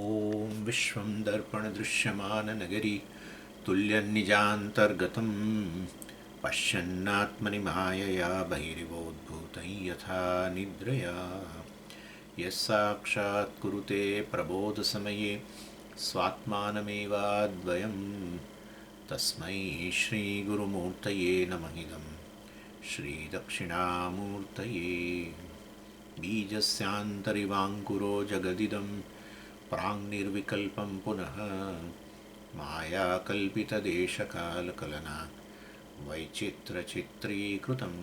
ॐ विश्वं दर्पणदृश्यमाननगरी तुल्यन्निजान्तर्गतं पश्यन्नात्मनि मायया बहिरिवोद्भूतं यथा निद्रया यस्साक्षात् कुरुते प्रबोधसमये स्वात्मानमेवाद्वयं तस्मै श्रीगुरुमूर्तये नमः इदं श्रीदक्षिणामूर्तये बीजस्यान्तरिवाङ्कुरो जगदिदं प्राङ्निर्विकल्पं पुनः मायाकल्पितदेशकालकलना वैचित्रचित्रीकृतं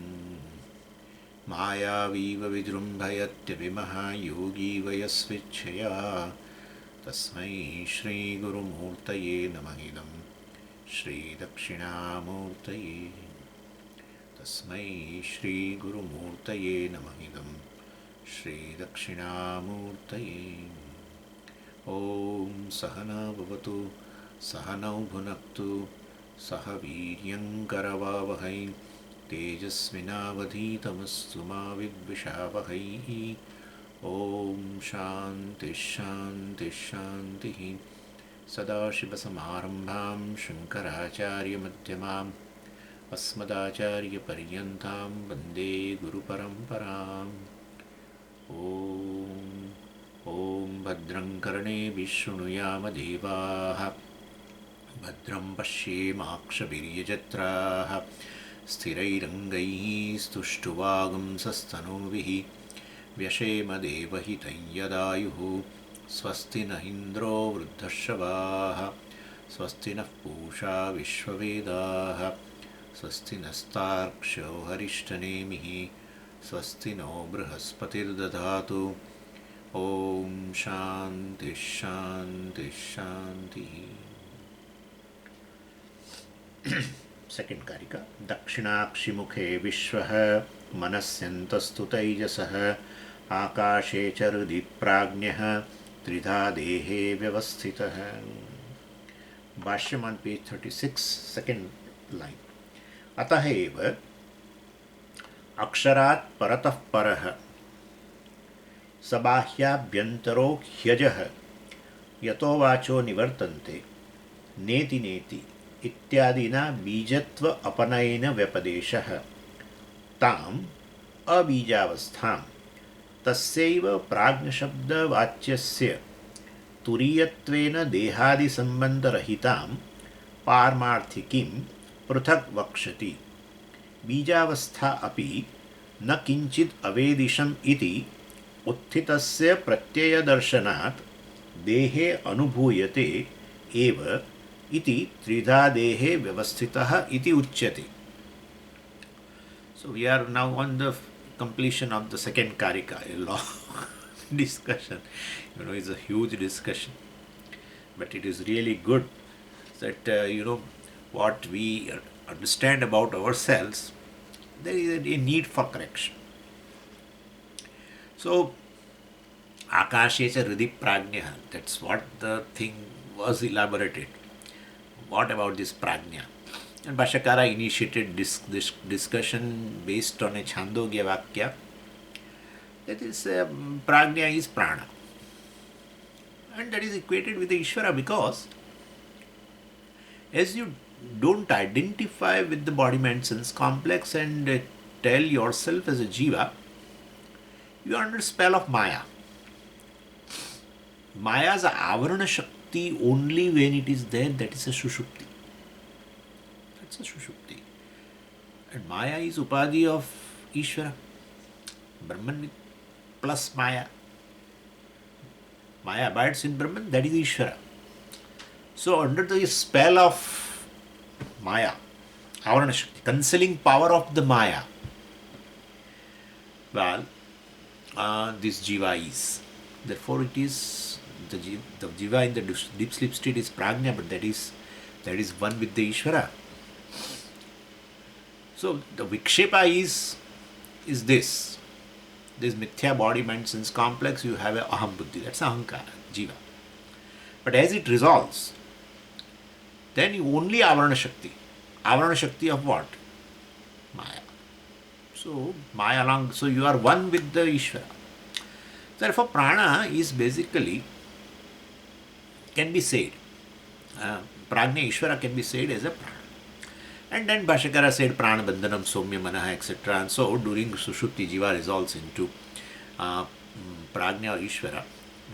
मायावीव विजृम्भयत्यभिमः योगी वयस्विच्छया तस्मै श्रीगुरुमूर्तये नमः इदं श्रीदक्षिणामूर्तये तस्मै श्रीगुरुमूर्तये नमः इदं श्रीदक्षिणामूर्तये ॐ सहना भवतु सहनौ भुनक्तु सह वीर्यङ्करवावहै तेजस्विनावधीतमस्तु मा विद्विषावहै ॐ शान्तिः शान्तिः शान्तिः सदाशिवसमारम्भां शङ्कराचार्यमध्यमाम् अस्मदाचार्यपर्यन्तां वन्दे गुरुपरम्पराम् ॐ भद्रं कर्णेभिः शृणुयामदेवाः भद्रं पश्येमाक्षभिर्यजत्राः स्थिरैरङ्गैः स्तुष्टुवागुंसस्तनूभिः व्यशेमदेवहितं यदायुः स्वस्ति न इन्द्रो वृद्धश्रवाः स्वस्ति नः पूषा विश्ववेदाः स्वस्ति नस्तार्क्ष्यो हरिष्ठनेमिः स्वस्ति नो बृहस्पतिर्दधातु ॐ शान्तिः शान्तिः शान्तिः सेकेंड कारिका दक्षिणाक्षिमुखे विश्वः मनस्यन्तस्तु तैजसः आकाशे च हृदि प्राज्ञः त्रिधा देहे व्यवस्थितः भाष्यम् ऑन पेज 36 सेकेंड लाइन अतः एव अक्षरात् परतः परः सबाह्याभ्यन्तरो ह्यजः यतो वाचो निवर्तन्ते नेति नेति इत्यादिना बीजत्व अपनयन व्यपदेशः ताम् अबीजावस्थां तस्यैव प्राज्ञशब्दवाच्यस्य तुरीयत्वेन देहादिसम्बन्धरहितां पारमार्थिकीं पृथक् वक्षति बीजावस्था अपि न किञ्चित् अवेदिशम् इति उत्थितस्य प्रत्ययदर्शनात् देहे अनुभूयते एव इति त्रिधा देहे व्यवस्थितः इति उच्यते. So we are now on the completion of the second kārikā, a long discussion. It's a huge discussion, but it is really good that what we understand about ourselves, there is a need for correction. So, Akashe cha hridhi prajña, that's what the thing was elaborated. What about this prajña? And Bhashyakara initiated this discussion based on a Chandogya Vakya. That is, prajña is prana. And that is equated with the Īśvara because as you don't identify with the body mind sense complex and tell yourself as a jiva, you are under spell of Māyā. Māyā's avarana shakti only when it is there, that is a sushupti. That's a sushupti. And Māyā is upadhi of Īśvara. Brahman plus Māyā. Māyā abides in Brahman, that is Īśvara. So under the spell of Māyā, avarana shakti, concealing power of the Māyā, well, this jiva is. Therefore, it is the jiva in the deep sleep state is prajña, but that is one with the Īśvara. So the vikshepa is this mithyā body mind sense complex. You have a aham buddhi, that's ahankara, jiva. But as it resolves, then you only avarana shakti. Avarana shakti of what? Māyā. So Māyā along, so you are one with the Īśvara. Therefore, prana is basically can be said. Prājña Īśvara can be said as a prana. And then Bhashyakara said prana bandhanam somya manaha etc. And so during sushupti jiva resolves into Prājña or Īśvara,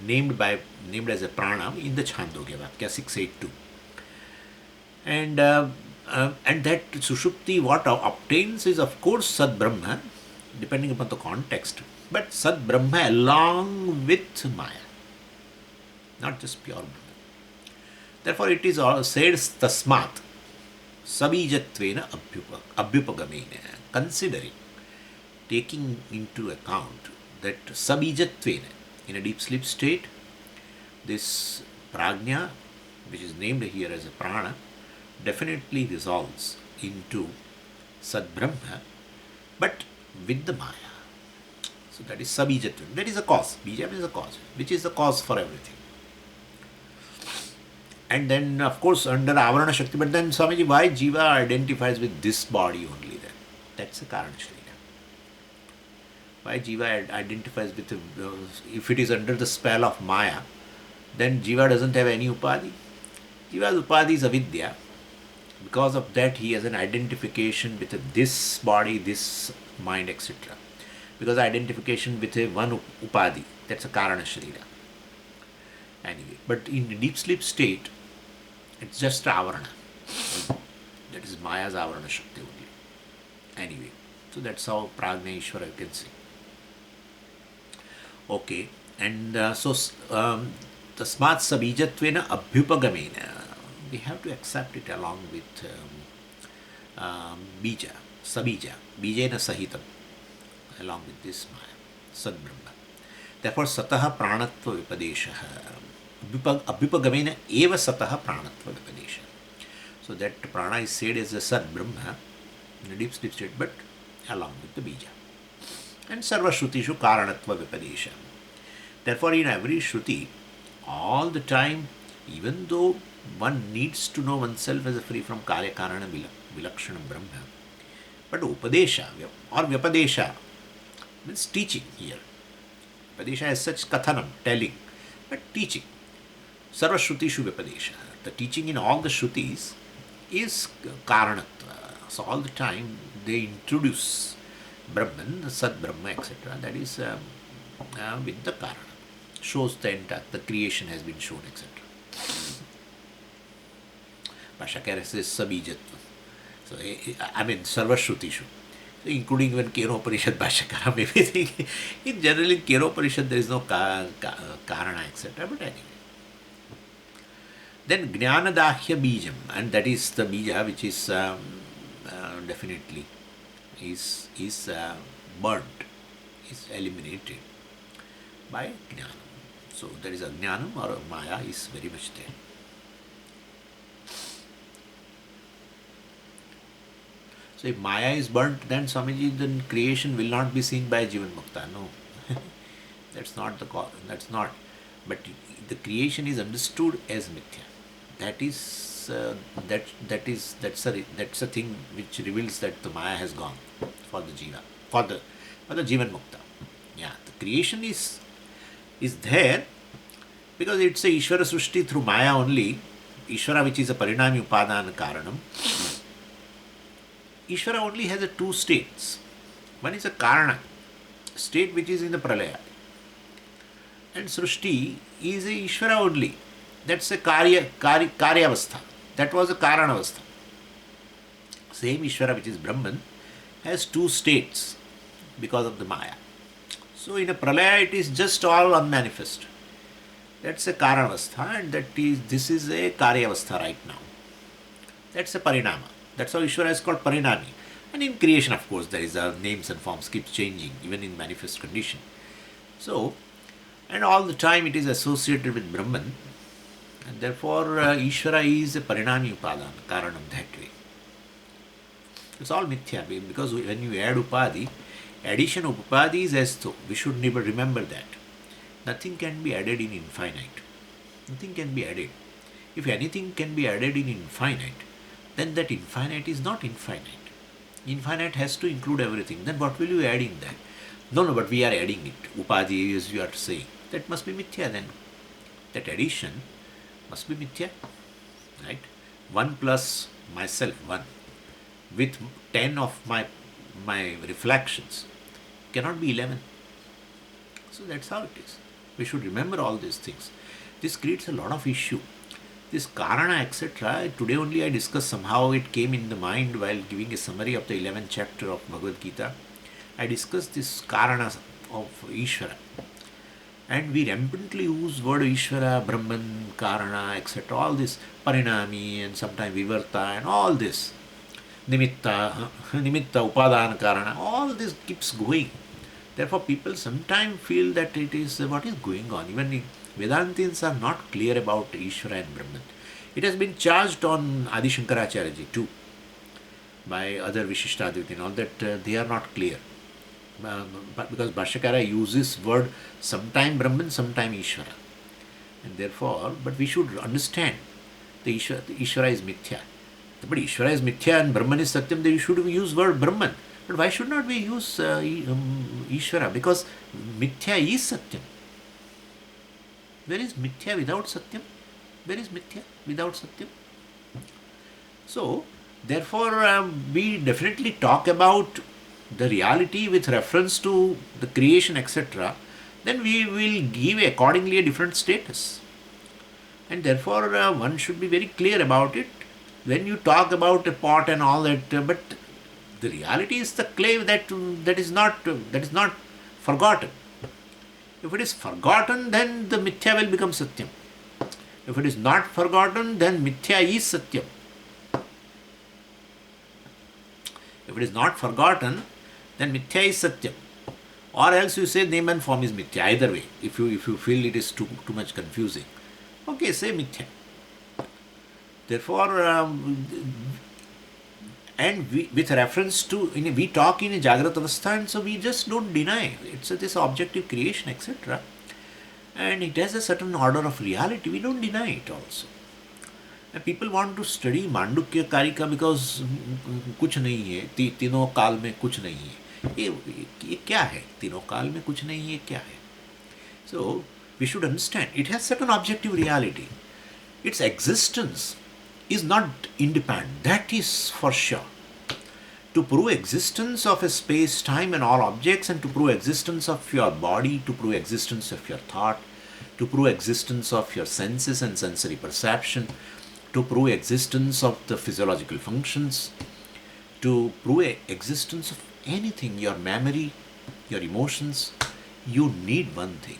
named as a prana in the Chandogya Vakya 682. And that sushupti what obtains is of course Sad Brahma, depending upon the context, but Sad Brahma along with Māyā, not just pure Brahma. Therefore it is all said tasmat sabījatvena abhyupagamena, considering, taking into account that sabījatvena, in a deep sleep state, this prajna, which is named here as a prana, definitely resolves into Sad Brahma, but with the Māyā. So that is sabījatvena. That is a cause. Bija is a cause, which is the cause for everything. And then, of course, under Avarana Shakti, but then Swamiji, why Jiva identifies with this body only then? That's the kāraṇa-avasthā. Why Jiva identifies with, if it is under the spell of Māyā, then Jiva doesn't have any upadhi. Jiva's upadhi is avidyā. Because of that, he has an identification with this body, this mind, etc. Because identification with a one upadhi, that's a kāraṇa-sharīra. Anyway, but in deep sleep state, it's just avarana. That is Māyā's avarana shakti only. Anyway, so that's how Prājña Īśvara you can see. Okay, and tasmat sabījatvena abhyupagamena. We have to accept it along with bija, sabija, bijena sahitam, along with this Māyā, Sad Brahma. Therefore, satah pranatva vipadeshaha. Abhyupagamena eva satah pranatva vipadesha. So that prana is said as a Sad Brahma in a deep sleep state, but along with the bija. And sarva shrutishu kāraṇatva vipadesha. Therefore, in every shruti, all the time, even though one needs to know oneself as a free from karya kārana vilakṣaṇa Brahma, but upadesha or vyapadesha means teaching here. Upadesha as such kathanam, telling, but teaching. Sarva shrutishu vyapadesha. The teaching in all the shrutis is kāraṇatva. So all the time they introduce Brahman, Sad Brahma, etc. That is with the kārana. Shows the creation has been shown, etc. Bhashyakara says sabījatva. So, I mean, sarva shrutishu. So, including even Upanishad Bhashyakara may be thinking, in general in Upanishad there is no kārana, etc. But anyway. Then jnānadāhya bijam, and that is the bija which is definitely is burnt, is eliminated by jnana. So there is a jnanam or a Māyā is very much there. So if Māyā is burnt, then Swamiji, then creation will not be seen by Jivan Mukta. No, that's not the cause. That's not. But the creation is understood as mithyā. That is that's a thing which reveals that the Māyā has gone for the Jiva, for the Jivan Mukta. Yeah, the creation is there because it's a Īśvara Srushti through Māyā only. Īśvara, which is a parinami upadana karanam. Īśvara only has two states. One is a kārana state which is in the pralaya, and Srushti is a Īśvara only. That's a kārikā-avasthā. That was a kāraṇa-avasthā. Same Īśvara, which is Brahman, has two states because of the Māyā. So in a pralaya it is just all unmanifest. That's a kāraṇa-avasthā, and this is a kārya-avasthā right now. That's a parinama. That's how Īśvara is called parinami. And in creation, of course, there is names and forms keep changing, even in manifest condition. So, and all the time it is associated with Brahman, and therefore Īśvara is a parinami upadana, karanam that way. It's all mithyā, because when you add upadhi, addition of upadhi is as though. We should never remember that. Nothing can be added in infinite. Nothing can be added. If anything can be added in infinite, then that infinite is not infinite. Infinite has to include everything. Then what will you add in that? No, but we are adding it. Upadhi, as you are saying. That must be mithyā then. That addition Must be mithya, right? 1 plus myself, 1, with 10 of my reflections, cannot be 11. So that's how it is. We should remember all these things. This creates a lot of issue. This karana, etc. Today only I discussed, somehow it came in the mind while giving a summary of the 11th chapter of Bhagavad Gita. I discussed this karana of Īśvara. And we rampantly use word Īśvara, Brahman, Karana, etc. All this parinami and sometimes vivarta and all this. Nimitya, upadana, karana, all this keeps going. Therefore people sometimes feel that it is what is going on. Even the Vedantins are not clear about Īśvara and Brahman. It has been charged on Adi Shankaracharya ji too, by other Vishishtadvaita and all, that they are not clear. But because Bhashyakara uses word sometime Brahman, sometime Īśvara. And therefore, but we should understand the Īśvara is mithyā. But Īśvara is mithyā and Brahman is satyam, then you should use word Brahman. But why should not we use Īśvara? Because mithyā is satyam. Where is mithyā without satyam? Where is mithyā without satyam? So, therefore, we definitely talk about the reality with reference to the creation, etc., then we will give accordingly a different status. And therefore, one should be very clear about it. When you talk about a pot and all that, but the reality is the clay that is not forgotten. If it is forgotten, then the mithyā will become satyam. If it is not forgotten, then mithyā is satyam. If it is not forgotten, then mithyā is satyam. Or else you say name and form is mithyā. Either way, if you feel it is too much confusing, okay, say mithyā. Therefore, and with reference to, we talk in a Jagrata Avastha, and so we just don't deny it's this objective creation, etc. And it has a certain order of reality. We don't deny it also. And people want to study Mandukya kārikā because कुछ नहीं है, तीनों काल में कुछ नहीं है. ये क्या है? तीनों काल में कुछ नहीं है, क्या है? So we should understand it has certain objective reality. Its existence is not independent. That is for sure. To prove existence of a space, time and all objects, and to prove existence of your body, to prove existence of your thought, to prove existence of your senses and sensory perception, to prove existence of the physiological functions, to prove existence of anything, your memory, your emotions, you need one thing,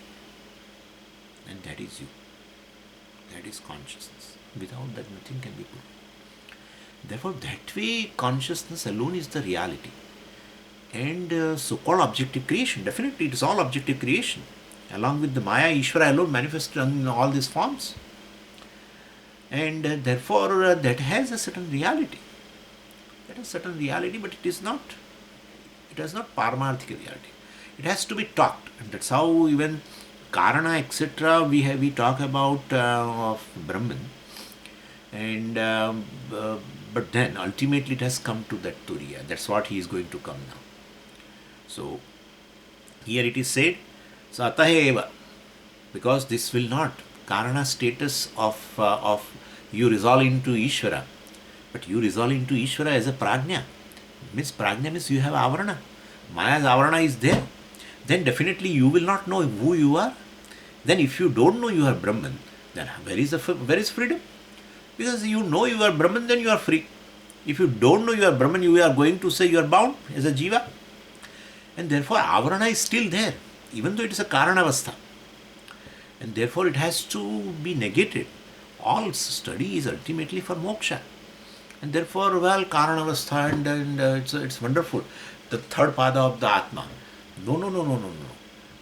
and that is you. That is consciousness. Without that, nothing can be proved. Therefore, that way, consciousness alone is the reality. And so-called objective creation, definitely it is all objective creation. Along with the Māyā, Īśvara alone manifested in all these forms. And therefore, that has a certain reality. That has certain reality, but it has not paramarthika reality. It has to be taught. And that's how even Karana, etc., we talk about of Brahman. And but then ultimately it has come to that Turīya. That's what he is going to come now. So here it is said, so ataheva, because this will not Karana status of you resolve into Īśvara, but you resolve into Īśvara as a Prājña. Prājña means you have avarana. Māyā's avarana is there. Then definitely you will not know who you are. Then if you don't know you are Brahman, then where is freedom? Because you know you are Brahman, then you are free. If you don't know you are Brahman, you are going to say you are bound as a jiva. And therefore avarana is still there, even though it is a kāraṇa-avasthā. And therefore it has to be negated. All study is ultimately for mokṣa. And therefore, well, kāraṇa-avasthā and it's wonderful. The third pada of the Atma. No.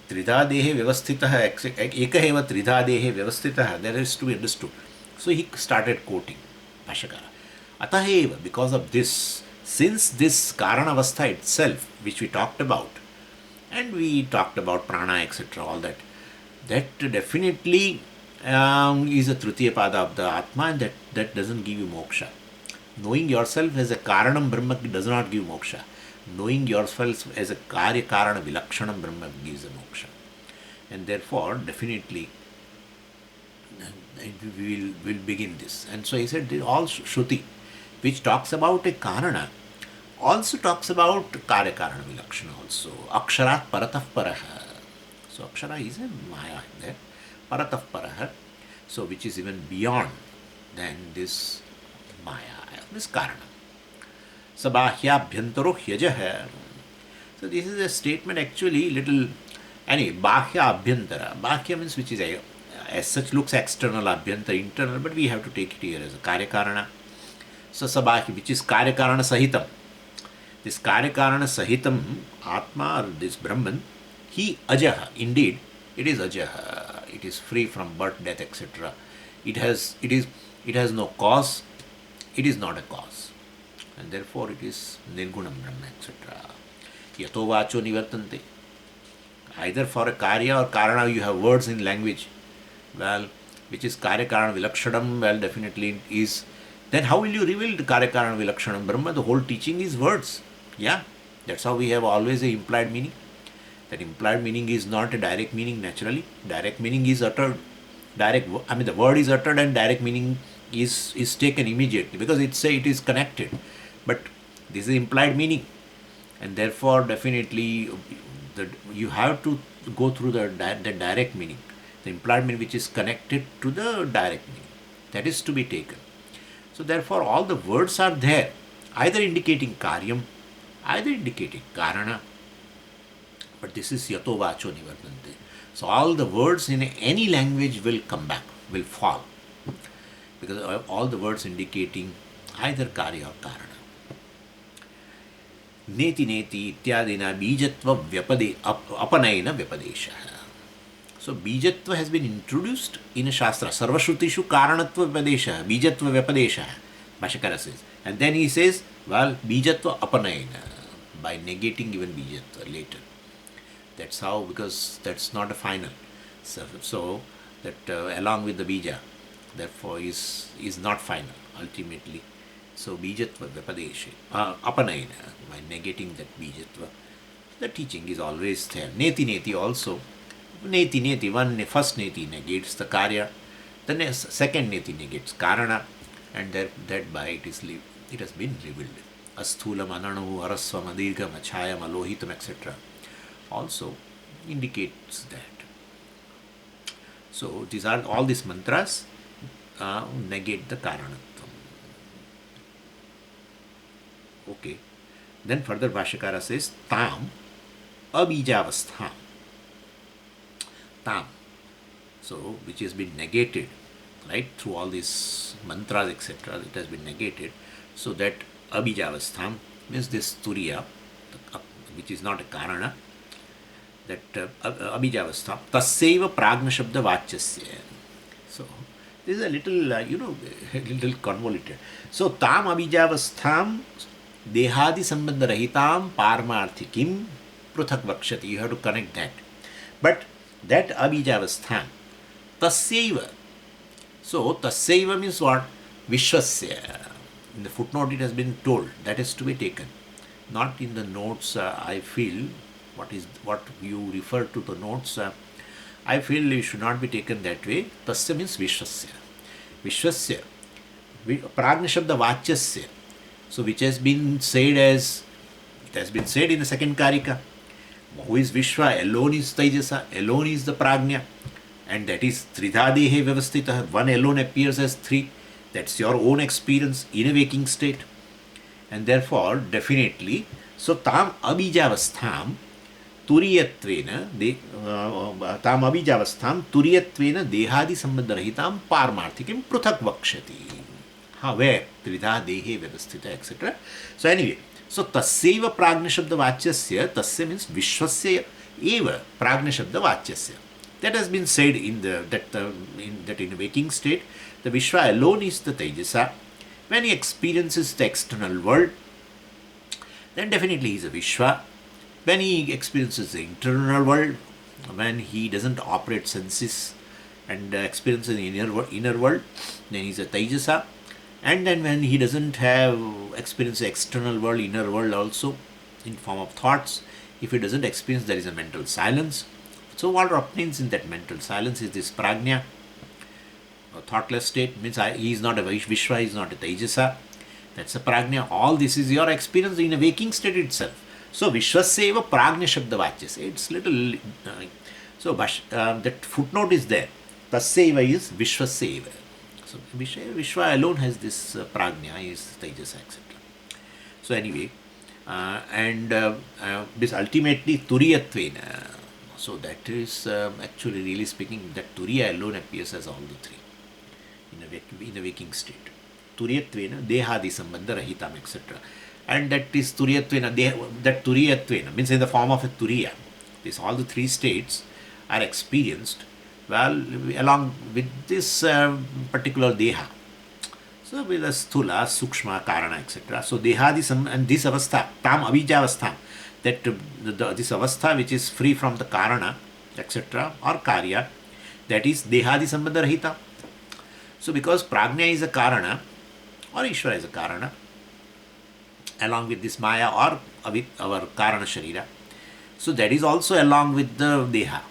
Tridha dehe vyavasthitah, ekaheva tridha dehe vyavasthitah. That is to be understood. So he started quoting Bhashyakara. Ataheva, because of this, since this kāraṇa-avasthā itself, which we talked about, and we talked about prana, etc., all that, that definitely is a tritiya pada of the Atma, and that doesn't give you moksha. Knowing yourself as a karanam Brahma does not give moksha. Knowing yourself as a karana vilakṣaṇam Brahma gives a moksha. And therefore, definitely, And we will begin this. And so he said, all Shruti, which talks about a Karana, also talks about kārikā also. Aksharat paratah paraha. So Akshara is a Māyā there. Paratah paraha. So which is even beyond than this Māyā, this Karana. Sabāhyābhyantaro hyajah. So this is a statement actually little, anyway, Bāhya Abhyantara. Bāhya means which is as such looks external, Abhyantara internal, but we have to take it here as a Karyakarana. So Sabāhya, which is Karyakarana Sahitam. This Karyakarana Sahitam, Atma or this Brahman, he ajaha. Indeed, it is ajaha. It is free from birth, death, etc. It has no cause. It is not a cause. And therefore it is Nirgunam Brahma, etc. Yato vacho nivartante. Either for a karya or karana you have words in language. Well, which is karya-karana vilakṣanam, well, definitely is. Then how will you reveal the karya-karana vilakṣanam Brahma? The whole teaching is words. Yeah, that's how we have always a implied meaning. That implied meaning is not a direct meaning naturally. Direct meaning is uttered. The word is uttered and direct meaning is taken immediately because it is connected. But this is implied meaning. And therefore, definitely, you have to go through the direct meaning. The implied meaning which is connected to the direct meaning. That is to be taken. So therefore, all the words are there, either indicating karyam, either indicating karana. But this is yato vacho nivartante. So all the words in any language will come back, will fall. Because all the words indicating either karya or karana. Neti neti ityadina bijatva apanayana vyapadesha. So bijatva has been introduced in a shastra. Sarvashrutishu karanatva vyapadesha, bijatva vyapadesha, Bhashyakara says. And then he says, well, bijatva apanayana, by negating even bijatva later. That's how, because that's not a final. So that along with the bija, therefore is not final ultimately. So bijatva vyapadesha, apanayana, by negating that bijatva. The teaching is always there. Neti neti also. Neti, first neti negates the karya, the second neti negates karana, and that by it has been revealed. Asthūlam, ananu, arasvam, adirgham, achayam, alohitam, etc. also indicates that. So all these mantras negate the karanatvam. Okay. Then further Bhashyakara says, tam abijavasthā. Tam. So, which has been negated, right, through all these mantras, etc., it has been negated. So that abijavastham means this Turīya, which is not a karana, that abijavastham, tasyaiva prāඥa shabda vāchyasya. So, this is a little, a little convoluted. So, tam abijavastham dehādi sambandha rahitam pārmārthikim pruthak vakshati. You have to connect that. But that abijavastham, tasyaiva. So, tasyaiva means what? Viśvasya. In the footnote it has been told. That is to be taken. Not in the notes, I feel, what you refer to the notes, I feel it should not be taken that way. Tasya means Viśvasya. Viśvasya. Prāඥa shabda vāchyasya. So, which has been said in the second kārikā. Who is Viśva? Alone is Taijasa, alone is the Prājña, and that is tridha dehe vyavasthitah. One alone appears as three. That's your own experience in a waking state. And therefore, definitely, so tam abijavastham turiyatvena dehādi sambandharahitam pārmārthikim pruthak vakshati. Where? Tridha dehe vyavasthita, etc. So anyway, so tasyaiva prāඥa shabda vāchyasya, tasya means Viśvasya eva prāඥa shabda vāchyasya. That has been said in a waking state, the Viśva alone is the Taijasa. When he experiences the external world, then definitely he is a Viśva. When he experiences the internal world, when he doesn't operate senses and experiences the inner world, then he is a Taijasa. And then when he doesn't have experience the external world, inner world also, in form of thoughts, if he doesn't experience, there is a mental silence. So what obtains in that mental silence is this prajna. thoughtless state, means he is not a Viśva, he is not a Taijasa. That's a Prājña. All this is your experience in a waking state itself. So Viśvasya Prājña Shabda Vachya. It's little. That footnote is there. Tasyaiva is Viśvasya. So Viśva alone has this Prājña, is Taijasa, etc. So anyway, this ultimately Turiyatvena. So that is actually, really speaking, that Turīya alone appears as all the three in a waking state. Turiyatvena, Dehadi Sambandha Rahitam, etc. And that is Turiyatvena, that Turiyatvena means in the form of a Turīya. This, all the three states are experienced along with this particular Deha. So with the sthūla, sūkṣma, kārana, etc. So Dehadi and this avastha, tam avidyā avastha, that this avastha which is free from the kārana, etc. or karya, that is Dehadi Sambandha Rahita. So because Prājña is a kārana, or Īśvara is a kārana, along with this Māyā or our kārana sharira, so that is also along with the Deha.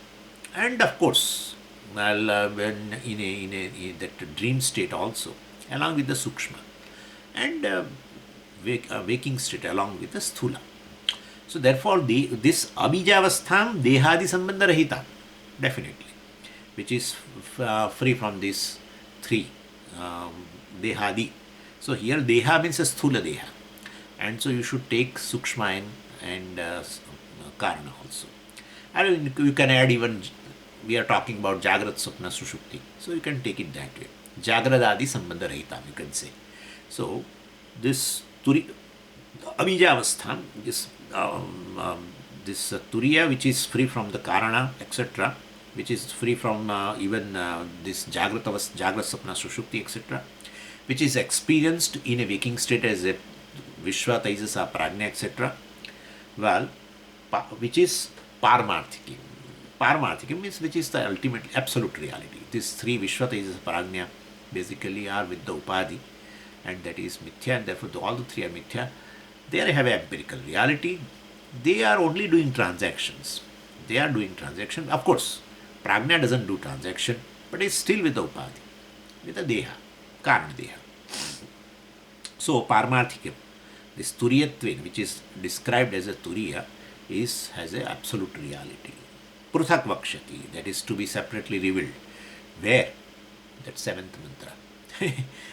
And of course, when in that dream state also, along with the sūkṣma, and waking state along with the sthūla. So therefore, this abhijavastham dehadi sambandha rahita, definitely, which is free from these three dehadi. So here deha means a sthula deha, and so you should take sūkṣma and kārana also. And you can add even, we are talking about jagrat, swapna, sushupti, so you can take it that way. Jagradadi sambandha rahitam, you can say. So this abhijavasthan, this Turīya, which is free from the kārana, etc., which is free from even this jagrat, swapna, sushupti, etc., which is experienced in a waking state as a Viśva, Taijasa, Prājña, etc., well, which is Pārmārthikam. Pārmārthikam means which is the ultimate absolute reality. These three Viśva, Taijasa, Prājña basically are with the Upadi, and that is mithyā, and therefore all the three are mithyā. They have an empirical reality. They are only doing transactions. They are doing transaction. Of course, Prājña doesn't do transaction, but it's still with the Upadi, with the Deha, Karana Deha. So Pārmārthikam, this Turiyatvena, which is described as a Turīya, has an absolute reality. Pruthak Vakshati, that is to be separately revealed. Where? That seventh mantra.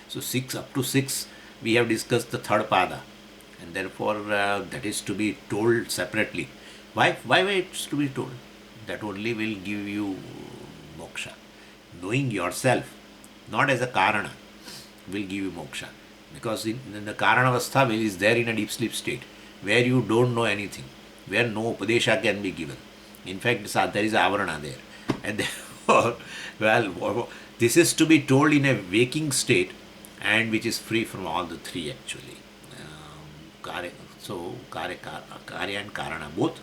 So 6 up to 6, we have discussed the third pada, and therefore that is to be told separately. Why it's to be told? That only will give you moksha. Knowing yourself, not as a karana, will give you moksha. Because in the kāraṇa-avasthā is there in a deep sleep state, where you don't know anything, where no upadesha can be given. In fact, there is avarana there. And therefore, well, this is to be told in a waking state, and which is free from all the three actually. So, kārikā, kārya and kārana both,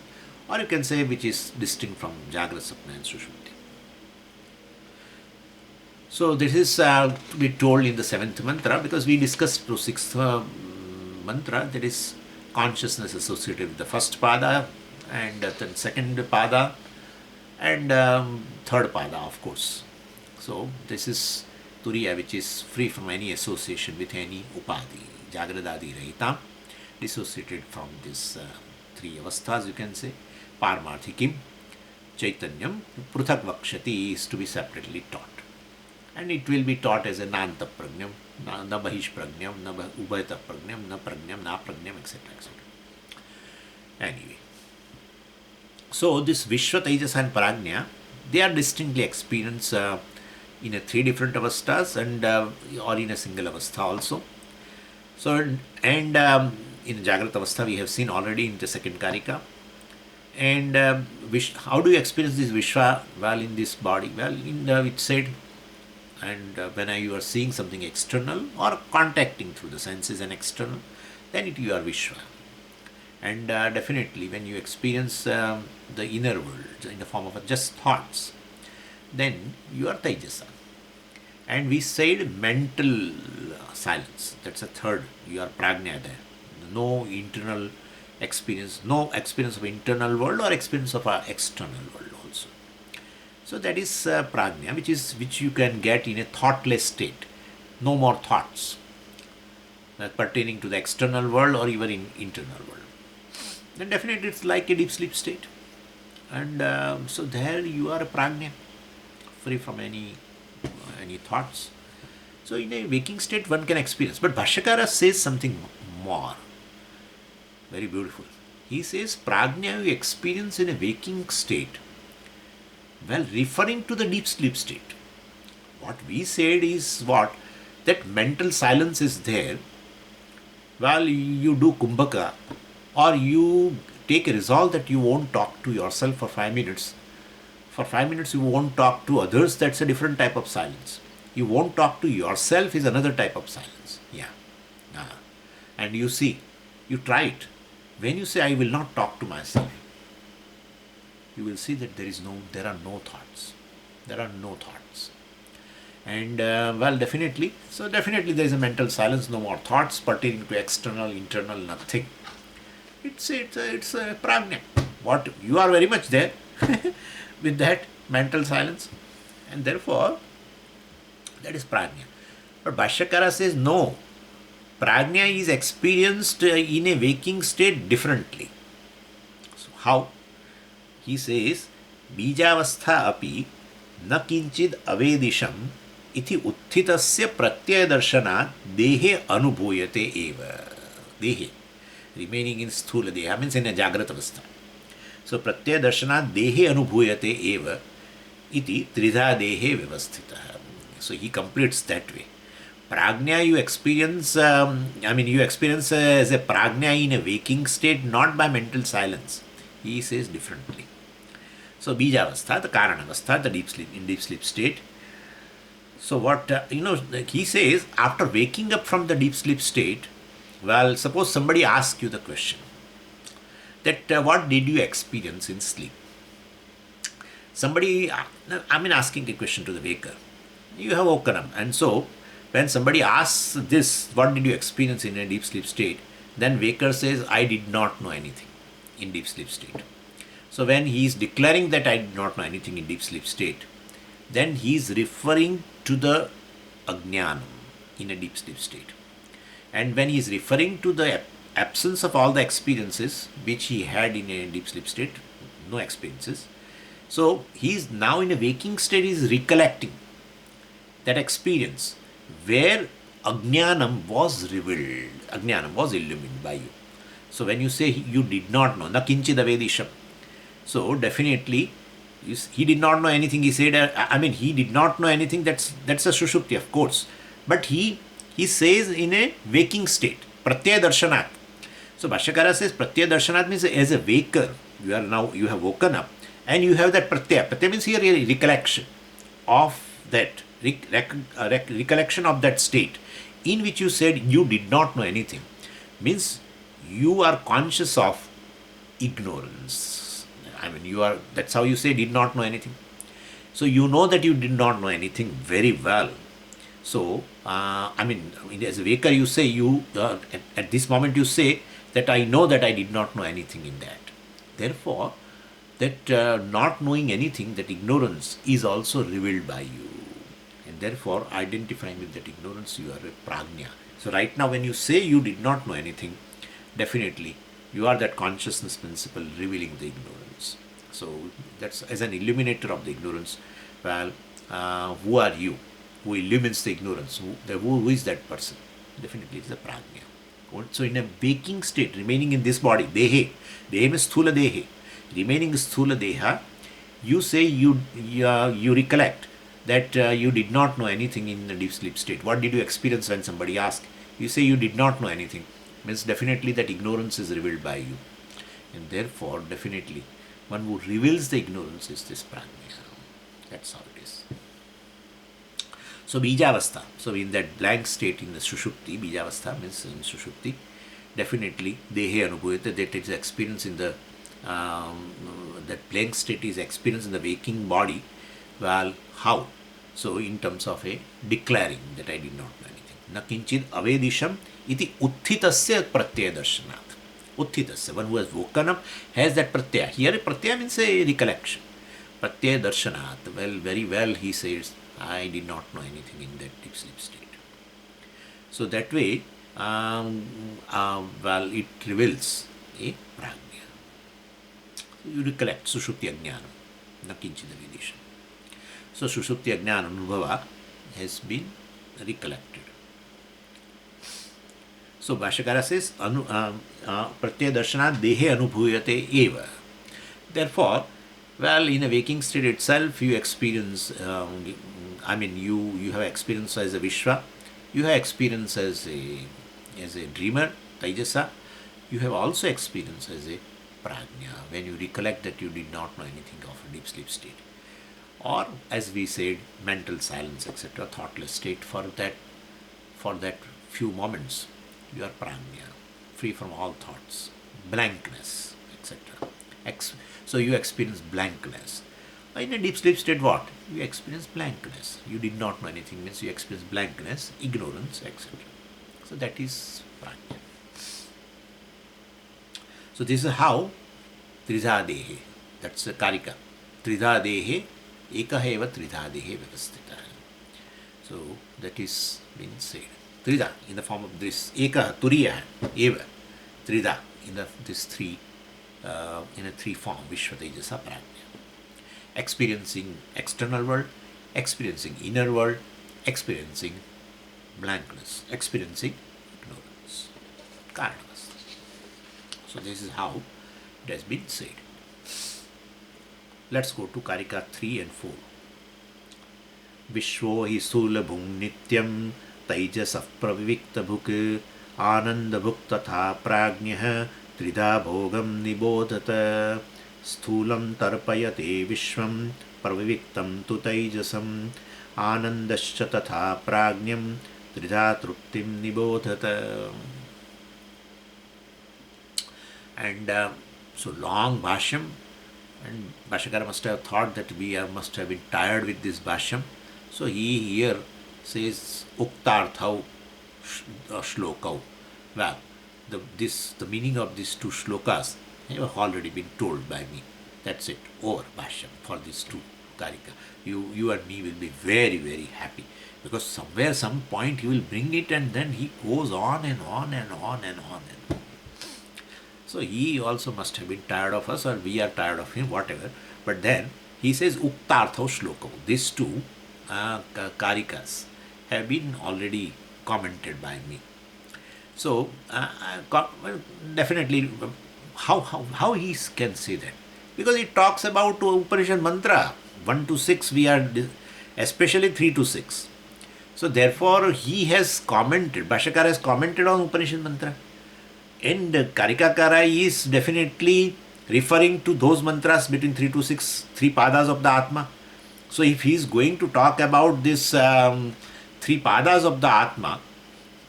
or you can say which is distinct from jagrata, swapna and sushupti. So this is to be told in the 7th mantra, because we discussed the 6th mantra, that is consciousness associated with the first pada, and then second pada, and third pada, of course. So this is Turīya, which is free from any association with any upadi, jagradadi rahitam, dissociated from these three avasthas, you can say. Pārmārthikim, chaitanyam, pruthak vakshati is to be separately taught. And it will be taught as a nanta prajñam, na bahish prajñam, na ubhayata prajñam, na prajñam, na prajñam, etc. etc. Anyway. So this Viśva, Taijasa and Prājña, they are distinctly experienced in a 3 different avasthas, and or in a single avastha also. So in Jagrata avastha we have seen already in the second kārikā. And how do you experience this Viśva? Well, in this body. Well, it said, and when you are seeing something external or contacting through the senses and external, then you are Viśva. And definitely when you experience the inner world in the form of just thoughts, then you are Taijasa. And we said mental silence, that's a third, you are Prājña there. No internal experience, no experience of internal world or experience of our external world also. So that is prajna, which you can get in a thoughtless state. No more thoughts pertaining to the external world or even in internal world. Then definitely it's like a deep sleep state. And so there you are a prajna, free from any thoughts. So in a waking state one can experience. But Bhashyakara says something more. Very beautiful. He says prajna you experience in a waking state, well, referring to the deep sleep state. What we said is what? That mental silence is there while you do kumbhaka, or you take a resolve that you won't talk to yourself for 5 minutes. For 5 minutes you won't talk to others, that's a different type of silence. You won't talk to yourself is another type of silence. Yeah. And you see, you try it. When you say, I will not talk to myself, you will see that there are no thoughts. There are no thoughts. And well, definitely there is a mental silence, no more thoughts pertaining to external, internal, nothing. It's a prajna. What you are very much there with that mental silence, and therefore that is prajna. But Bhashyakara says no. Prajna is experienced in a waking state differently. So how? He says, Bijavastha api na kinchid avedisham iti utthitasya pratyaya darshanat dehe anubhuyate eva. Dehe, remaining in sthūla deha, means in a jagrata avastha. So pratyaya darshanat dehe anubhuyate eva iti tridha dehe vyavasthitah. So he completes that way. Prajna you experience, you experience as a prajna in a waking state, not by mental silence. He says differently. So bijavastha, the kāraṇa-avasthā, the deep sleep state. So what, he says, after waking up from the deep sleep state, well, suppose somebody asks you the question that what did you experience in sleep? Somebody, asking a question to the waker. You have woken up, and so when somebody asks this, what did you experience in a deep sleep state? Then waker says, I did not know anything in deep sleep state. So when he is declaring that I did not know anything in deep sleep state, then he is referring to the ajnanam in a deep sleep state. And when he is referring to the absence of all the experiences which he had in a deep sleep state, no experiences. So he is now in a waking state, he is recollecting that experience where ajnanam was revealed, ajnanam was illumined by you. So when you say you did not know, na kinchid avedisham, so definitely he did not know anything. He said, he did not know anything. That's a sushupti, of course. But he says in a waking state, pratyaya darshanat. So Bhashyakara says pratyaya darshanat means as a waker, you have woken up and you have that pratyaya. Pratyaya means here a recollection of that, recollection of that state in which you said you did not know anything. Means you are conscious of ignorance. That's how you say did not know anything. So you know that you did not know anything very well. So, as a waker you say, at this moment you say that I know that I did not know anything in that. Therefore, that not knowing anything, that ignorance is also revealed by you. And therefore, identifying with that ignorance, you are a prajna. So right now when you say you did not know anything, definitely you are that consciousness principle revealing the ignorance. So that's as an illuminator of the ignorance. Well, who are you who illumines the ignorance? Who is that person? Definitely it's the prajna. So in a waking state, remaining in this body, dehe means sthūla dehe, remaining sthūla deha, you say you recollect that you did not know anything in the deep sleep state. What did you experience when somebody asked? You say you did not know anything. Means definitely that ignorance is revealed by you. And therefore, definitely, one who reveals the ignorance is this prajna. That's how it is. So bijavastha. So in that blank state in the sushupti, bijavastha means in sushupti, definitely dehe anubhuyate, that is experience in the that blank state is experience in the waking body. Well, how? So in terms of a declaring that I did not know anything. Na kinchid avedisham iti utthitasya pratyaya darshanat. Utthitasya, one who has woken up has that pratyaya. Here pratyaya means a recollection. Pratyaya darshanat. Well, very well he says, I did not know anything in that deep sleep state. So that way, well, it reveals a prajna. You recollect sushupti ajnanam, na kinchid vidisham. So sushupti ajnana anubhava has been recollected. So Bhashyakara says, pratyaya darshanat dehe anubhuyate eva. Therefore, well, in a waking state itself, you experience, you have experience as a Viśva, you have experience as a dreamer, Taijasa, you have also experience as a Prājña, when you recollect that you did not know anything of a deep sleep state. Or, as we said, mental silence, etc., thoughtless state. For that few moments, you are Prājña, free from all thoughts, blankness, etc. So you experience blankness. In a deep sleep state, what? You experience blankness. You did not know anything, means you experience blankness, ignorance, etc. So that is Prājña. So this is how tridha dehe, that's a kārikā. Tridha dehe, ekah eva tridha dehe vyavasthitah. So that is being said. Tridha in the form of this, ekah, Turīya, eva, tridha in this three, in a three form, Viśva, Taijasa, Prājña. Experiencing external world, experiencing inner world, experiencing blankness, experiencing ignorance. kārikās. So this is how it has been said. Let's go to kārikā 3 and 4. Viśvo hi sthūla bhung nityam taijasa pravivikta bhuk ānanda bhuk tatha prāඥah tridha bhogam nibodhata sthūlam tarpayate Viśvam praviviktam tu taijasam ānandascha tatha prāඥam tridha truptim nibodhata. And so long bhashyam, and Bhashyakara must have thought that we must have been tired with this bhashyam. So he here says uktarthau shlokau. Well, the meaning of these two shlokas have already been told by me. That's it, over bhashyam for these two kārikā. You and me will be very, very happy, because somewhere, some point he will bring it, and then he goes on and on and on and on and on. So he also must have been tired of us, or we are tired of him, whatever. But then he says uktartho shloko. These two kārikās have been already commented by me. So definitely, how he can say that? Because it talks about Upanishad mantra 1 to 6. We are especially 3 to 6. So therefore, he has commented. Bhashyakara has commented on Upanishad mantra. And Karika is definitely referring to those mantras between 3 to 6, 3 padas of the Atma. So if he is going to talk about this 3 padas of the Atma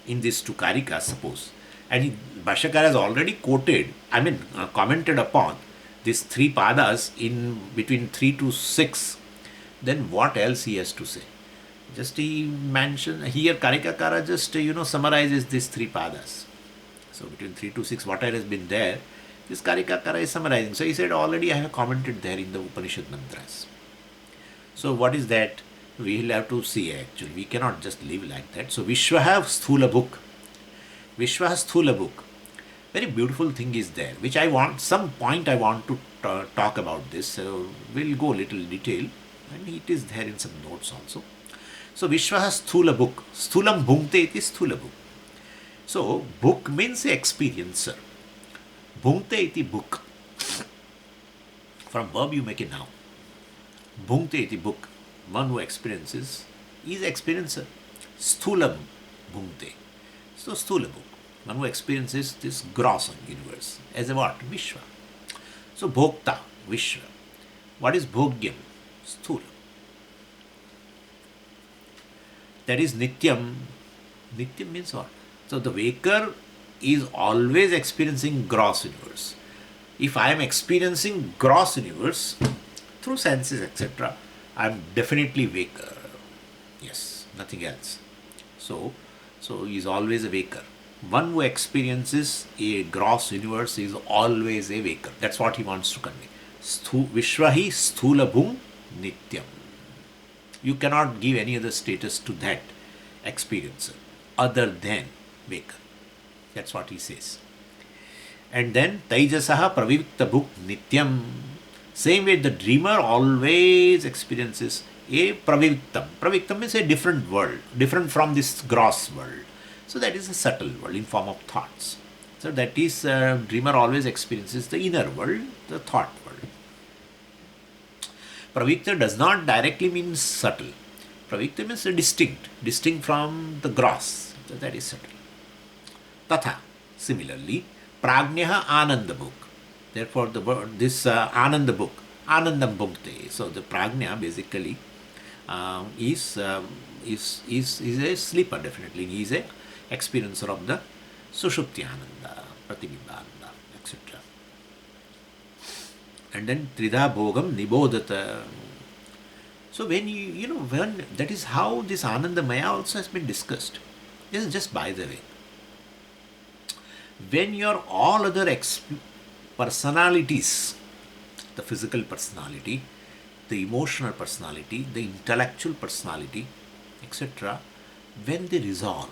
in these two kārikās, suppose, and Bhashyakara has already commented upon these 3 padas in between 3 to 6, then what else he has to say? Just he mentioned here, Karika just summarizes these 3 padas. So between 3 to 6, whatever has been there, this Karika is summarizing. So he said, already I have commented there in the Upanishad mantras. So what is that? We will have to see actually. We cannot just live like that. So Viśva has sthūla book. Viśva has sthūla book. Very beautiful thing is there, which I want, some point I want to talk about this. So we'll go little detail, and it is there in some notes also. So Viśva has sthūla book. Sthūlam bhungte iti sthūla book. So, book means experiencer. Bhungte iti book. From verb you make a noun. Bhungte iti book. One who experiences is experiencer. Sthulam bhungte. So, sthula book. One who experiences this gross universe. As a what? Viśva. So, bhokta, Viśva. What is bhogyam? Sthula. That is nityam. Nityam means what? So the waker is always experiencing gross universe. If I am experiencing gross universe through senses, etc., I am definitely waker. Yes, nothing else. So he is always a waker. One who experiences a gross universe is always a waker. That's what he wants to convey. Viśva hi sthūla bhung nityam. You cannot give any other status to that experiencer other than maker. That's what he says. And then Taijasa pravivikta bhuk nityam. Same way the dreamer always experiences a praviviktam. Praviviktam is a different world, different from this gross world. So that is a subtle world in form of thoughts. So that is, dreamer always experiences the inner world, the thought world. Pravikta does not directly mean subtle. Pravikta means distinct from the gross. So that is subtle. Tatha, similarly, Prājña ānanda book. Therefore, the word, this ānanda book, ānandam bhukte. So the Prājña basically is a sleeper, definitely. He is a experiencer of the sushupti ānanda, pratibimba ānanda, etc. And then tridha bhogam nibodhata. So when that is how this ānanda Māyā also has been discussed. This is just by the way. When your all other personalities, the physical personality, the emotional personality, the intellectual personality, etc., when they resolve,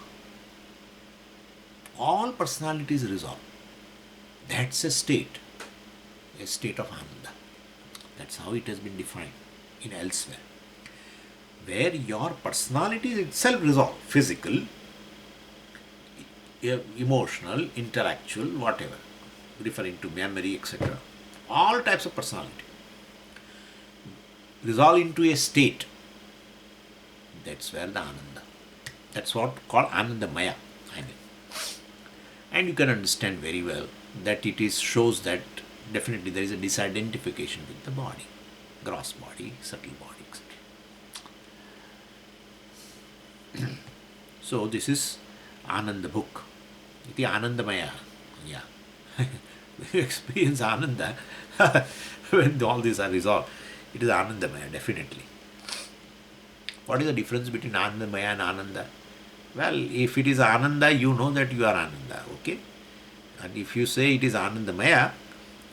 all personalities resolve. That's a state of ānanda. That's how it has been defined in elsewhere. Where your personality is itself resolved, physical, emotional, intellectual, whatever, referring to memory, etc. All types of personality resolve into a state. That's where the ānanda. That's what called ānanda Māyā. And you can understand very well that it shows that definitely there is a disidentification with the body, gross body, subtle body, etc. So this is ānanda book. Iti ānanda Māyā. Yeah. When you experience ānanda, when all these are resolved, it is ānanda Māyā, definitely. What is the difference between ānanda Māyā and ānanda? Well, if it is ānanda, you know that you are ānanda, okay? And if you say it is ānanda Māyā,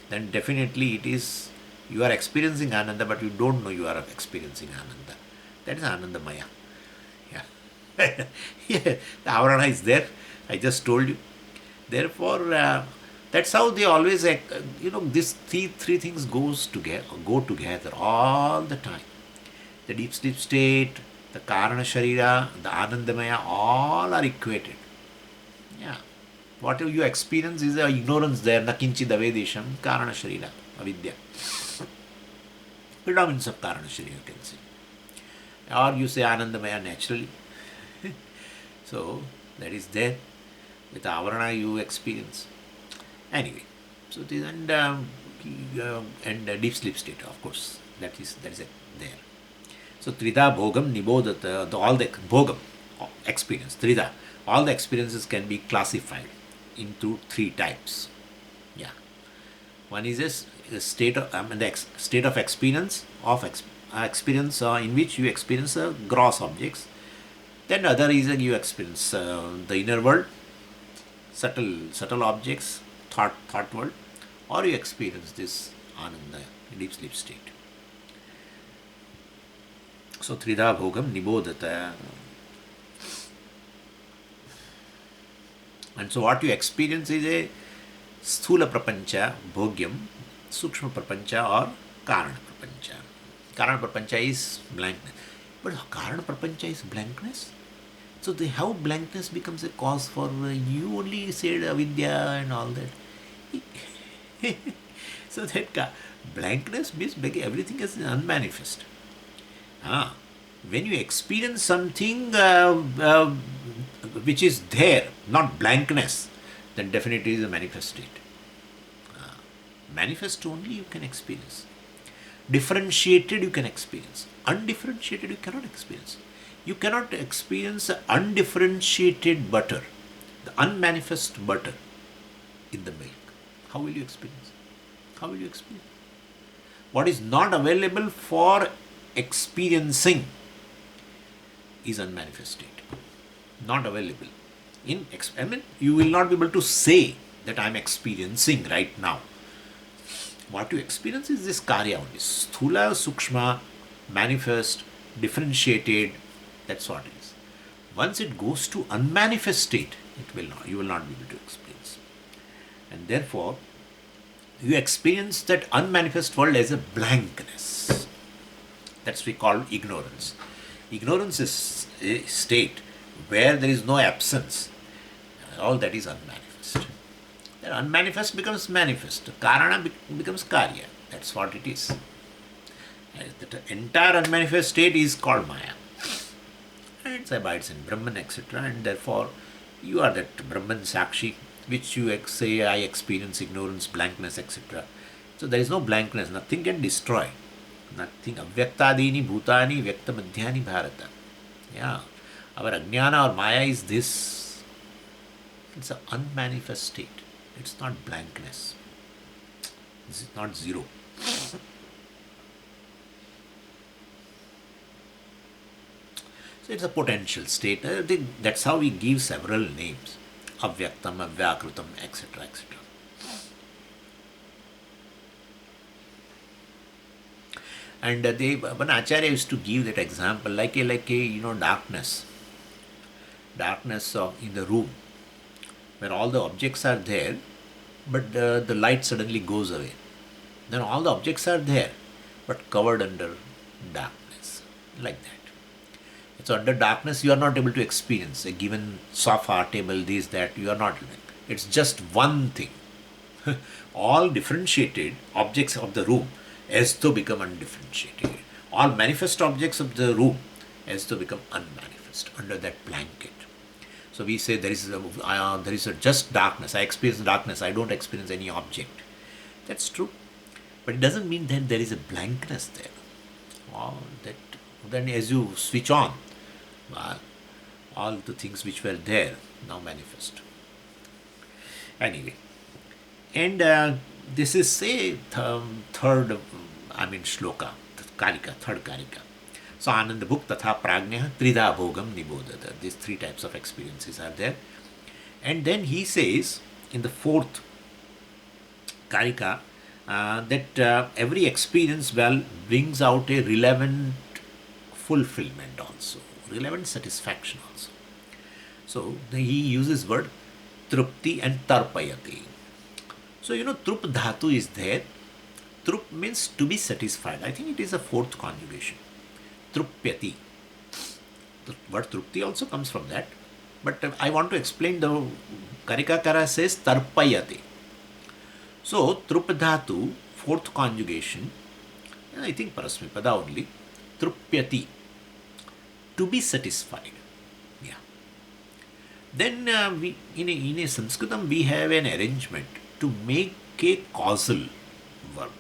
then definitely it is, you are experiencing ānanda, but you don't know you are experiencing ānanda. That is ānanda Māyā. Yeah. Yeah, the avarana is there. I just told you. Therefore, that's how they always, these three things go together all the time. The deep sleep state, the kārana-sharira, the ānandamaya, all are equated. Yeah. Whatever you experience is the ignorance there, nakinchid avedesham, kārana-sharira, avidyā. Predominance of kārana-sharira, you can say. Or you say ānandamaya naturally. So, that is there. With avarana you experience. Anyway, so this and deep sleep state, of course, that is it there. So tridha bhogam nibodhata, all the bhogam experience, tridha, all the experiences can be classified into three types. Yeah, one is a state of state of experience in which you experience gross objects. Then other is you experience the inner world, subtle objects, thought world, or you experience this ānanda, deep sleep state. So tridha bhogam nibodhata. And so what you experience is a sthūla prapancha, bhogyam, sūkṣma prapancha or kārana prapancha. Kārana prapancha is blankness. But kārana prapancha is blankness. So how blankness becomes a cause for you only said avidyā and all that. So that blankness means everything is unmanifest. When you experience something which is there, not blankness, then definitely is a manifest state. Manifest only you can experience. Differentiated you can experience. Undifferentiated you cannot experience. You cannot experience undifferentiated butter, the unmanifest butter in the milk. How will you experience? How will you experience? What is not available for experiencing is unmanifest state. Not available. You will not be able to say that I am experiencing right now. What you experience is this karya only. Sthula, sūkṣma, manifest, differentiated, that's what it is. Once it goes to unmanifest state, you will not be able to experience. And therefore, you experience that unmanifest world as a blankness. That's we call ignorance. Ignorance is a state where there is no absence. All that is unmanifest. Then unmanifest becomes manifest. Karana becomes karya. That's what it is. The entire unmanifest state is called Māyā. And it abides in Brahman, etc. And therefore, you are that Brahman Sakshi, which you say, I experience ignorance, blankness, etc. So there is no blankness. Nothing can destroy. Nothing. Avyaktadini bhutani vyakta madhyani bharata. Yeah. Our ajnana or Māyā is this. It's an unmanifest state. It's not blankness. This is not zero. So it's a potential state. That's how we give several names. Avyaktam, avyakrutam, etc. etc. And one Acharya used to give that example like a darkness. Darkness in the room where all the objects are there, but the light suddenly goes away. Then all the objects are there, but covered under darkness. Like that. So under darkness, you are not able to experience a given sofa, table, this, that. You are not. It's just one thing. All differentiated objects of the room as to become undifferentiated. All manifest objects of the room as to become unmanifest under that blanket. So we say there is a just darkness. I experience darkness. I don't experience any object. That's true. But it doesn't mean that there is a blankness there. Then as you switch on, all the things which were there now manifest. Anyway, and this is a third shloka, kārikā, third kārikā. So ānanda bhuk tatha prājña tridha bhogam nibodhata. These three types of experiences are there. And then he says in the fourth kārikā that every experience brings out a relevant fulfillment also, relevant satisfaction also. So he uses word trupti and tarpayati. So trup dhatu is there. Trup means to be satisfied. I think it is a fourth conjugation. Trupyati. The word trupti also comes from that. But I want to explain the Karika says tarpayati. So trup dhatu, fourth conjugation, I think parasmipada only. Trupyati. To be satisfied. Yeah. Then in a Sanskritam we have an arrangement to make a causal verb.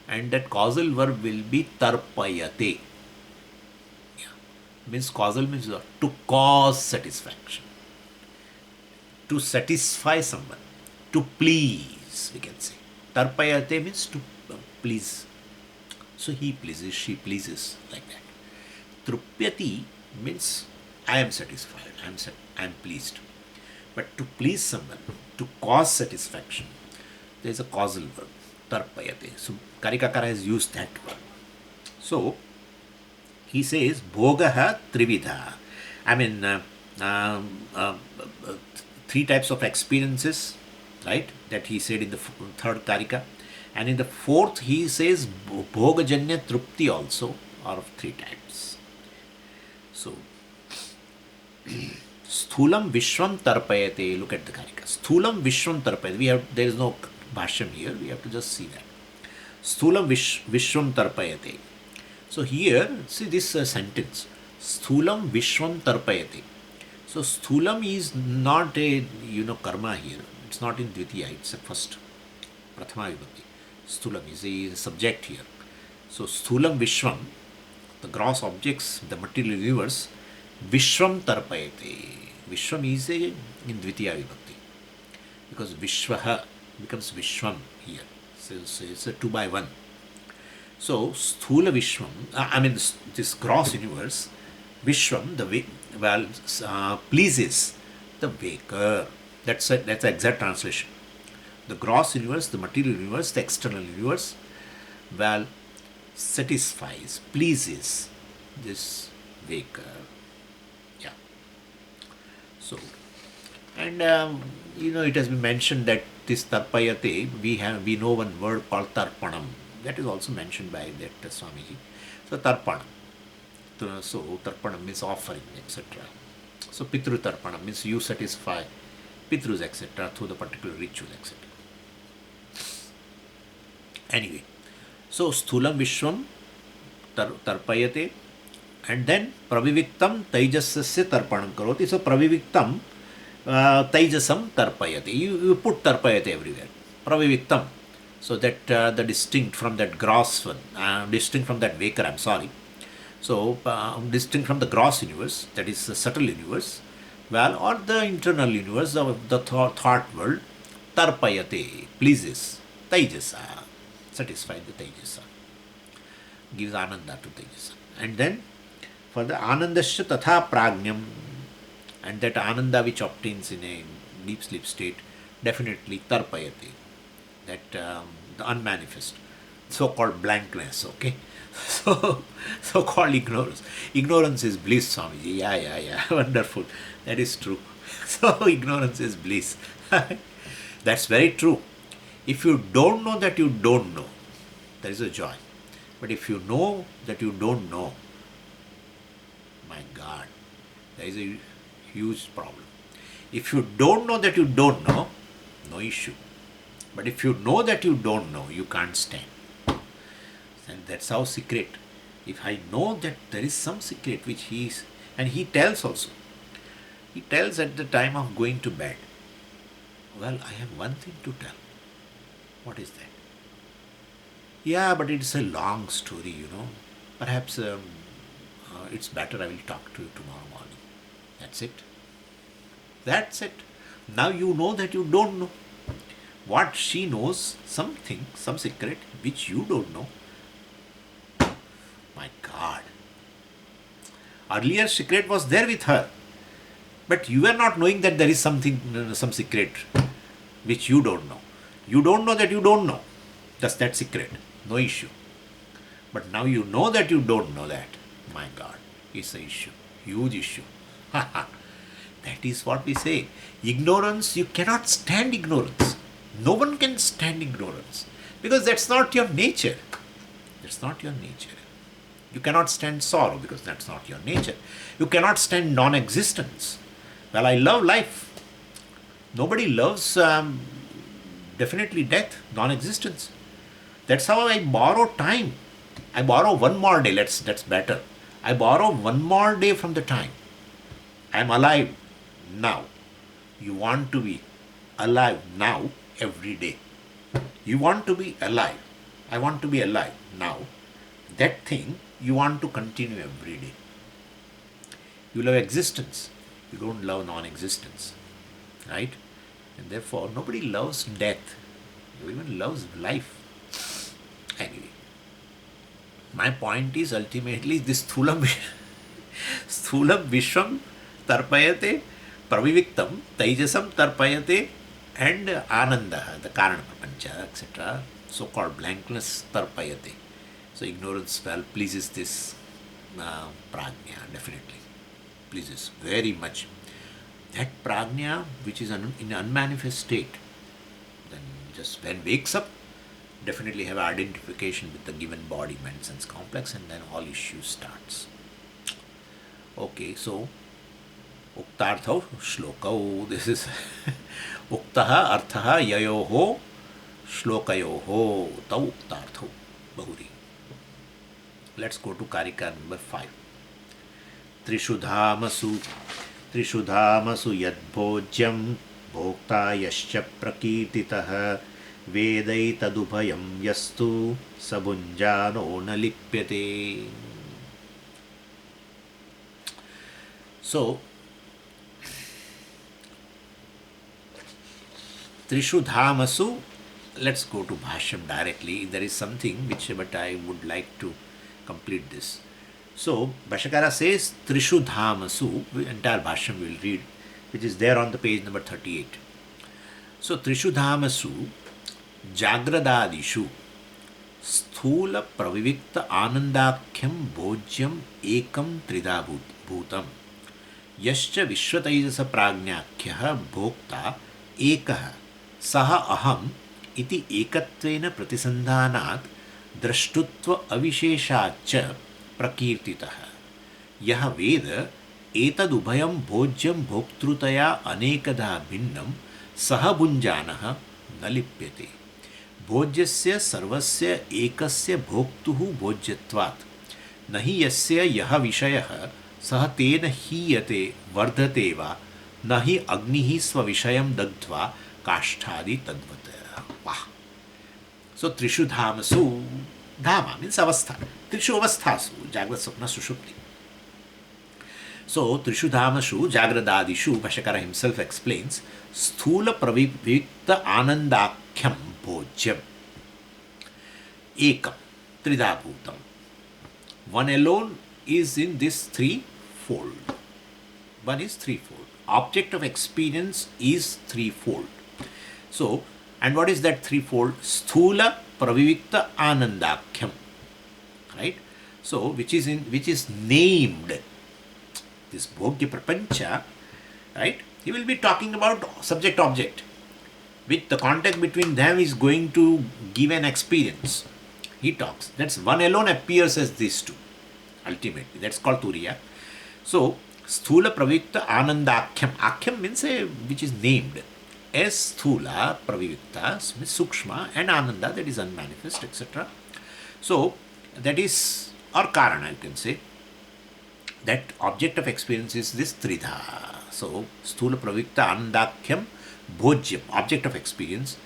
And that causal verb will be tarpayate. Yeah. Means causal means to cause satisfaction. To satisfy someone. To please, we can say. Tarpayate means to please. So he pleases, she pleases, like that. Trupyati means I am satisfied, I am pleased. But to please someone, to cause satisfaction, there is a causal verb, tarpayate. So Karika has used that verb. So he says bhogaha trividha. Three types of experiences, right? That he said in the third Karika. And in the fourth he says bhogajanya trupti also are of three types. So sthulam vishvam tarpayate. Look at the Karika. Sthulam vishvam tarpayate. There is no bhashyam here. We have to just see that. Sthulam vishvam tarpayate. So here, see this sentence. Sthulam vishvam tarpayate. So sthulam is not a karma here. It's not in dvitiya. It's a first prathama vibhakti. Sthulam is a subject here. So sthulam vishvam, the gross objects, the material universe, vishvam tarpayate. Vishvam is in dvitiya vibhakti. Because vishvaha becomes vishvam here. So it's a 2 by 1. So sthula vishvam, this gross universe, vishvam, pleases the waker. That's the exact translation. The gross universe, the material universe, the external universe, well, satisfies, pleases this waker. Yeah. So, and it has been mentioned that this tarpayate, we know one word called tarpanam. That is also mentioned by that Swamiji. So tarpanam. So tarpanam means offering, etc. So pitru tarpanam means you satisfy pitrus, etc. through the particular ritual, etc. Anyway, so sthulam vishwam tarpayate, and then praviviktam taijasasya tarpanam karoti. So praviviktam taijasam tarpayate. You put tarpayate everywhere. Praviviktam. So that the distinct from that gross one, distinct from that waker, I'm sorry. So distinct from the gross universe, that is the subtle universe, well, or the internal universe, the thought world, tarpayate, pleases, taijasa, satisfy the taijasa, gives ānanda to taijasa. And then for the ānandasya tatha prāඥam, and that ānanda which obtains in a deep sleep state, definitely tarpayate, that the unmanifest, so-called blankness, okay? So-called ignorance. Ignorance is bliss, Swamiji. Yeah. Wonderful. That is true. So ignorance is bliss. That's very true. If you don't know that you don't know, there is a joy. But if you know that you don't know, my God, there is a huge problem. If you don't know that you don't know, no issue. But if you know that you don't know, you can't stand. And that's how secret. If I know that there is some secret which he is, and he tells also. He tells at the time of going to bed, well, I have one thing to tell. What is that? Yeah, but it's a long story, Perhaps it's better I will talk to you tomorrow morning. That's it. That's it. Now you know that you don't know. What she knows, something, some secret which you don't know. My God. Earlier secret was there with her. But you are not knowing that there is something, some secret which you don't know. You don't know that you don't know. That's that secret. No issue. But now you know that you don't know that. My God. It's an issue. Huge issue. That is what we say. Ignorance, you cannot stand ignorance. No one can stand ignorance. Because that's not your nature. That's not your nature. You cannot stand sorrow because that's not your nature. You cannot stand non-existence. Well, I love life. Nobody loves definitely death, non-existence. That's how I borrow time. I borrow one more day. That's better. I borrow one more day from the time. I am alive now. You want to be alive now every day. You want to be alive. I want to be alive now. That thing you want to continue every day. You love existence. You don't love non-existence. Right? And therefore, nobody loves death. No one loves life. Anyway, my point is ultimately this sthulam vishwam tarpayate, praviviktam, taijasam tarpayate, and ānanda, the kāraṇa-prapañca, etc., so-called blankness tarpayate. So ignorance, well, pleases this prāña, definitely. Pleases very much. That prāña, which is in an unmanifest state, then just when wakes up, definitely have identification with the given body, mind, sense complex, and then all issues starts. Okay, so uktarthau shlokau. This is uktaha arthaha yayoho shlokayoho tau uktarthau bahuri. Let's go to kārikā number 5. Trishudhamasu yadbhojyam bhokta yascha prakītitah vedai tadubhayam yastu sabunjano nalipyate. So, Trishudhamasu, let's go to Bhashyam directly. There is something which, but I would like to complete this. So, Bhashyakara says, Trishudhamasu, entire Bhashyam we will read, which is there on the page number 38. So, Trishu Dhamasu, Jagradadishu, sthūla pravivikta ānandākhyam bhojyam ekam trida bhutam. Yascha Viśva prāඥākhyah bhokta ekah saha aham iti ekatvena pratisandhānāt drashtutva avisheshacha prakirtitah. Yah veda etad ubhayam bhojyam bhoktrutaya anekadha bhinnam saha bhunjanah न लिप्यते. भोज्यस्य सर्वस्य एकस्य भोक्तुः भोज्यत्वात् न हि यस्य यः विषयः सः तेन हीयते वर्धते वा न हि अग्निः स्वविषयं दग्ध्वा काष्ठादि तद्वत्. वाह. So Trishu Dhamasu, Dhama means avastha. Trishu avasthasu, Jagrat Sapna Sushupti. So Trishu Dhamashu, Jagradadishu, Bhashyakara himself explains, sthūla pravivikta ānandākhyam bhojyam ekam trida bhutam. One alone is in this threefold. One is threefold. Object of experience is threefold. So, and what is that threefold? Sthūla pravivikta ānandākhyam. Right? So, which is named. This bhogya prapancha, right? He will be talking about subject object, which the contact between them is going to give an experience. He talks. That's one alone appears as these two. Ultimately, that's called Turīya. So, sthūla pravivikta ānandākhyam. Akhyam means which is named. As sthūla pravivikta means sūkṣma and ānanda, that is unmanifest, etc. So, that is, or kārana, you can say. That object of experience is this tridha. So, sthūla pravivikta ānandākhyam bhojyam, object of experience,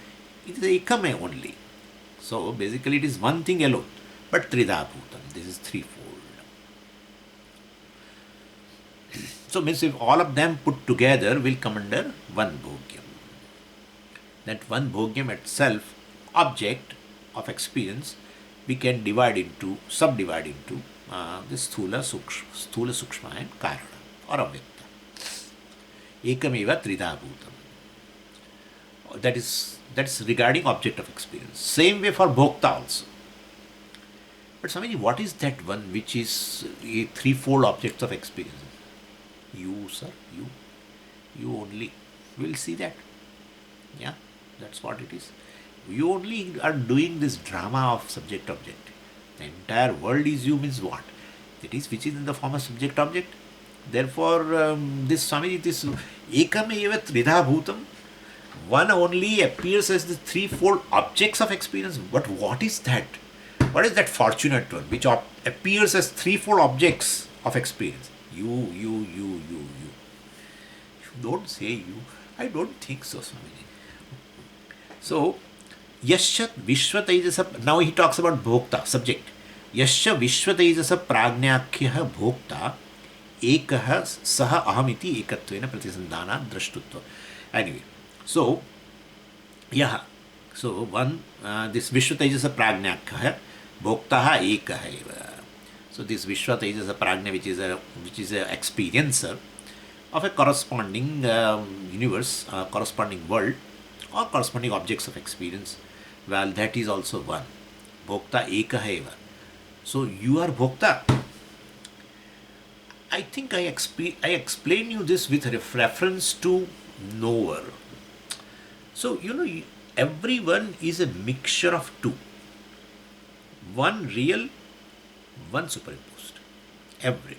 it is ekame only. So, basically it is one thing alone, but tridha bhutam, this is threefold. So, means if all of them put together will come under one bhogyam. That one bhogyam itself, object of experience, we can subdivide into this sthūla, sūkṣma and kārana or avidyā. Ekameva trida bhutam. That's regarding object of experience. Same way for bhokta also. But Swamiji, what is that one which is a threefold object of experience? You, sir, you only. We will see that. Yeah, that's what it is. You only are doing this drama of subject-object. The entire world is you means what? That is which is in the form of subject-object. Therefore, this Swamiji, this ekam eva tridha bhutam, one only appears as the threefold objects of experience. But what is that? What is that fortunate one which appears as threefold objects of experience? You. Don't say you. I don't think so, Swamiji. So, Yasya Viśva Taijasa, now he talks about bhokta, subject. Yasya Viśva Taijasa prāඥākhyah bhokta ekah saha ahamiti ekatvena pratisandhana drashtutva. Anyway, so, yeah, so one, this Viśva Taijasa prāඥākhyah bhoktaha ekah eva. So, this Viśva Taijasa prāඥa, which is a experiencer of a corresponding universe, corresponding world, or corresponding objects of experience, well, that is also one. Bhokta ekah eva. So, you are bhokta. I think I explain you this with reference to knower. So, everyone is a mixture of two. One real, one superimposed.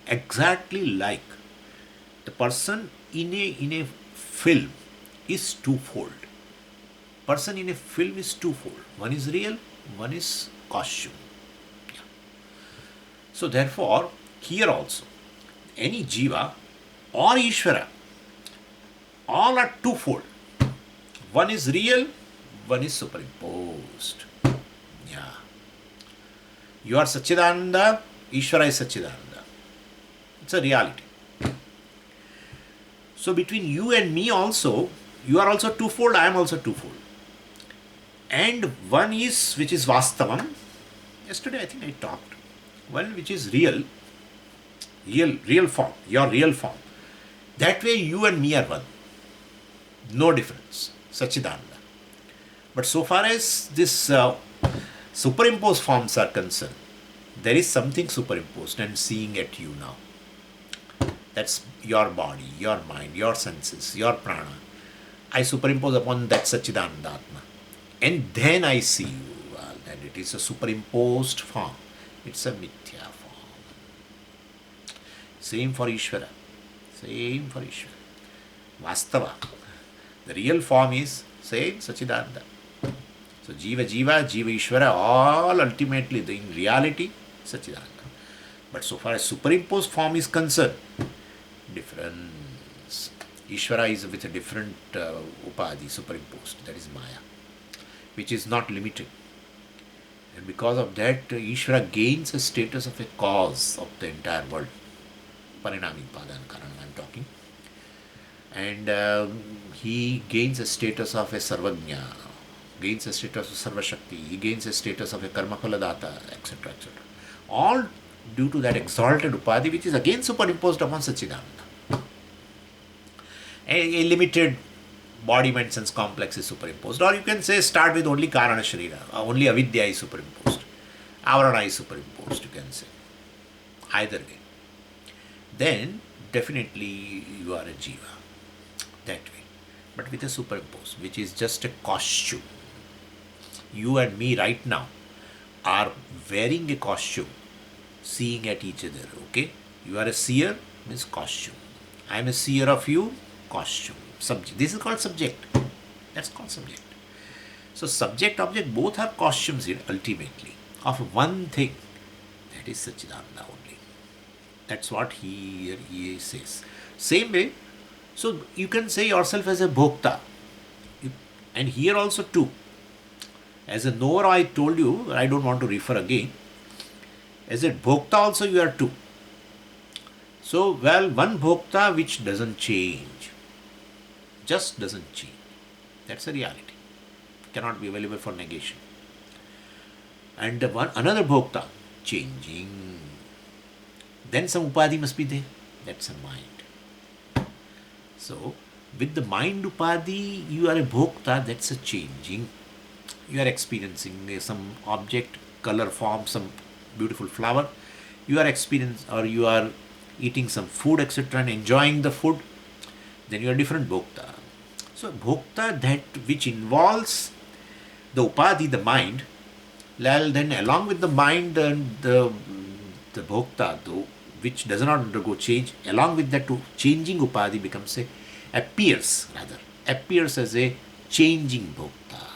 Exactly like the person in a film is twofold. Person in a film is twofold. One is real, one is costume. Yeah. So therefore, here also, any jiva or Īśvara, all are twofold. One is real, one is superimposed. Yeah. You are Satchidananda, Īśvara is Satchidananda. It's a reality. So between you and me also, you are also twofold, I am also twofold. And one is, which is Vastavam. Yesterday I think I talked. One which is real form, your real form. That way you and me are one. No difference. Satchidananda. But so far as this superimposed forms are concerned, there is something superimposed and seeing at you now. That's your body, your mind, your senses, your prana. I superimpose upon that Satchidananda Atma. And then I see you. Well, and it is a superimposed form. It's a mithyā form. Same for Īśvara. Same for Īśvara. Vastava. The real form is same Satchidananda. So Jiva, Īśvara, all ultimately, in reality, Satchidananda. But so far as superimposed form is concerned, difference. Īśvara is with a different upadhi superimposed, that is Māyā, which is not limited. And because of that, Īśvara gains a status of a cause of the entire world. Parinami Padana Karana, I am talking. And he gains a status of a Sarvajña, gains a status of Sarvashakti, he gains a status of a Karmaphaladata, etc., etc. All due to that exalted upadhi, which is again superimposed upon Satchidananda. A limited body mind sense complex is superimposed, or you can say start with only karana sharira, only avidyā is superimposed, avarana is superimposed, you can say. Either way. Then definitely you are a jiva, that way. But with a superimposed, which is just a costume. You and me right now are wearing a costume, seeing at each other, okay? You are a seer, means costume. I am a seer of you, costume. Subject. This is called subject. That's called subject. So subject, object, both are costumes here, ultimately, of one thing. That is Satchidananda only. That's what he says. Same way, so you can say yourself as a bhokta. And here also too. As a knower, I told you, I don't want to refer again. As a bhokta also you are two. So, well, one bhokta which doesn't change. Just doesn't change. That's a reality. Cannot be available for negation. And another bhokta, changing. Then some upadhi must be there. That's a mind. So, with the mind upadhi, you are a bhokta, that's a changing. You are experiencing some object, color, form, some beautiful flower. You are experiencing, or you are eating some food, etc., and enjoying the food. Then you are different bhokta. So, bhokta, that which involves the upadhi, the mind, then along with the mind and the bhokta, though, which does not undergo change, along with that changing upadhi becomes appears as a changing bhokta.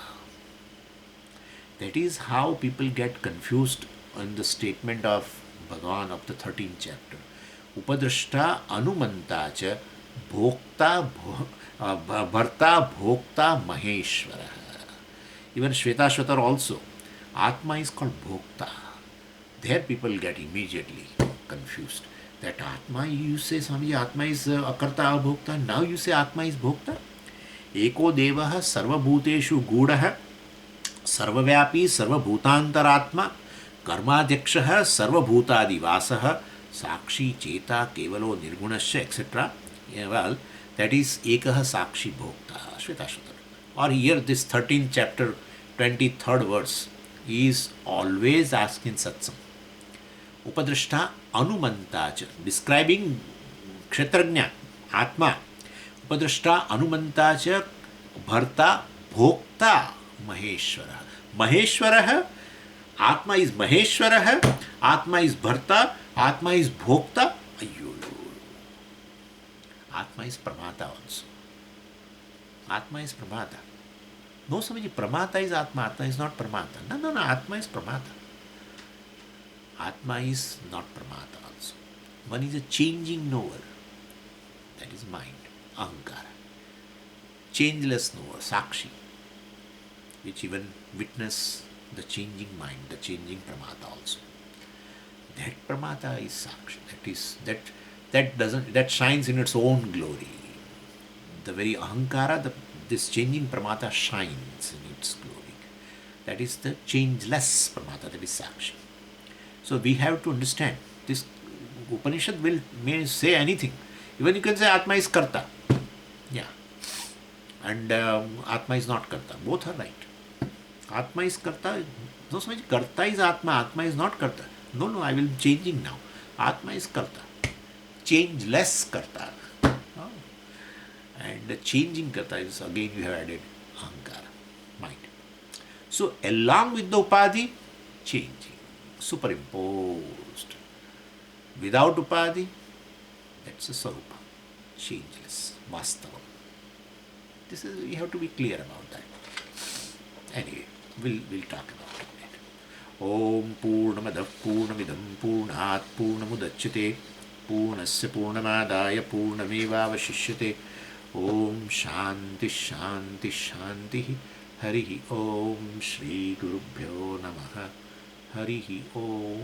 That is how people get confused in the statement of Bhagavan of the 13th chapter. Upadrashta anumanta cha bhokta bharta bhokta maheshvara. Even Shvetashvatar also, Atma is called bhokta. There people get immediately confused. That Atma, you say, Swamiji, Atma is akarta abhokta. Now you say Atma is bhokta. Eko devaha sarvabhuteshu gudaha sarvavyapi sarvabhutantaratma karmadhyakshah sarvabhutadivasah sakshi cheta kevalo nirgunasya, etc. Yeah, well, that is ekah sakshi bhokta, Shvetashvatar. Or here this 13th chapter, 23rd verse, is always asking satsang. Upadrashta anumantacha, describing kshetrajna, Atma. Upadrashta anumantacha bharta bhokta maheshwara. Maheshwara, Atma is maheshwara, Atma is bharta, Atma is bhokta. Atma is pramata also. Atma is pramata. No, Swamiji, pramata is Atma. Atma is not pramata. No, Atma is pramata. Atma is not pramata also. One is a changing knower. That is mind, ahankara. Changeless knower, sakshi, which even witness the changing mind, the changing pramata also. That pramata is sakshi. That shines in its own glory. The very ahankara, this changing pramata shines in its glory. That is the changeless pramata, that is sakshi. So we have to understand this. Upanishad may say anything. Even you can say Atma is karta. Yeah. and Atma is not Karta. Both are right. Atma is Karta. No, so much Karta is Atma is not Karta. No, I will be changing now. Atma is Karta. Changeless Karta. Oh. And the changing Karta is, again you have added Ahankara, mind. So along with the Upadhi, changing, superimposed. Without Upadhi, that's a Sarupa, changeless, Vastava. This is, you have to be clear about that. Anyway, we'll talk about it later. Om Purnamadav Purnamidam Purnat Purnamudachyate Purnasya Purnamadaya Purnamevavashishyate. Om Shanti Shanti Shanti. Harihi Om Shri Gurubhyo Namaha. Harihi Om.